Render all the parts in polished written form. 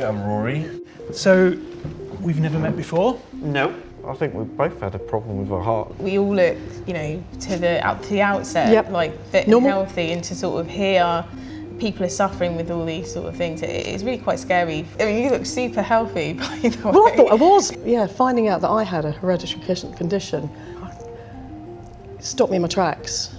I'm Rory. So, we've never met before? No. I think we've both had a problem with our heart. We all look, you know, to the outset, like fit and healthy, and to sort of hear people are suffering with all these sort of things, it's really quite scary. I mean, you look super healthy, by the way. Well, I thought I was. Yeah, finding out that I had a hereditary condition stopped me in my tracks.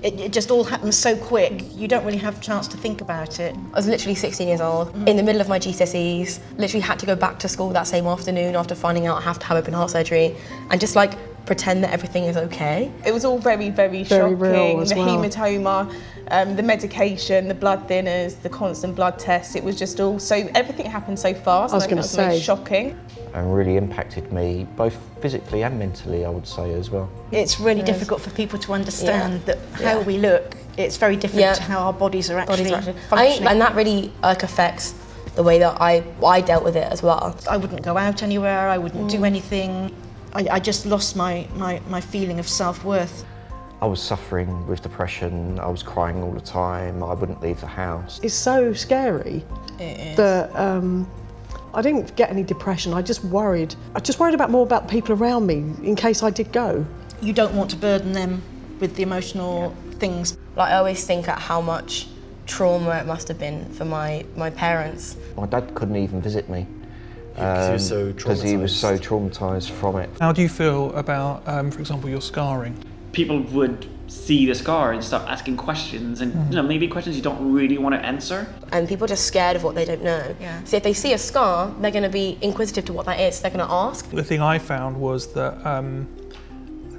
It just all happens so quick, you don't really have a chance to think about it. I was literally 16 years old, in the middle of my GCSEs, literally had to go back to school that same afternoon after finding out I have to have open heart surgery, and just like pretend that everything is okay. It was all very, very shocking. Real as the well. Haematoma, the medication, the blood thinners, the constant blood tests, it was just all so, everything happened so fast. I was going to say. It was shocking. And really impacted me, both physically and mentally, I would say, as well. It's really difficult for people to understand that how we look, it's very different to how our bodies are actually functioning. And that really affects the way that I dealt with it as well. I wouldn't go out anywhere, I wouldn't do anything. I just lost my feeling of self-worth. I was suffering with depression, I was crying all the time, I wouldn't leave the house. It's so scary that I didn't get any depression. I just worried more about the people around me in case I did go. You don't want to burden them with the emotional things. Like, I always think at how much trauma it must have been for my parents. My dad couldn't even visit me. Because he was so traumatised from it. How do you feel about, for example, your scarring? People would see the scar and start asking questions, and you know, maybe questions you don't really want to answer. And people are just scared of what they don't know. Yeah. So if they see a scar, they're going to be inquisitive to what that is. They're going to ask. The thing I found was that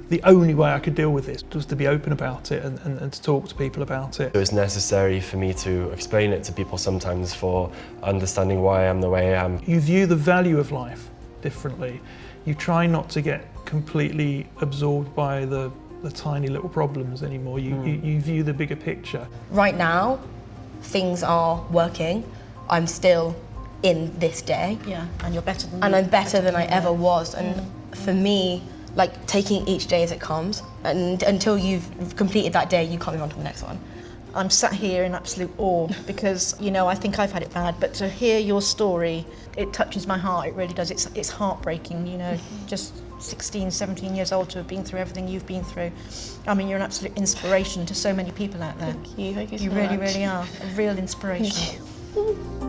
the only way I could deal with this was to be open about it and to talk to people about it. It was necessary for me to explain it to people sometimes for understanding why I am the way I am. You view the value of life differently. You try not to get completely absorbed by the tiny little problems anymore. You view the bigger picture. Right now, things are working. I'm still in this day. Yeah, and you're better than and I'm better than I ever was. And for me, like, taking each day as it comes, and until you've completed that day, you can't move on to the next one. I'm sat here in absolute awe because, you know, I think I've had it bad, but to hear your story, it touches my heart, it really does. It's heartbreaking, you know, just 16, 17 years old to have been through everything you've been through. I mean, you're an absolute inspiration to so many people out there. Thank you so You much. really, really are, a real inspiration. Thank you.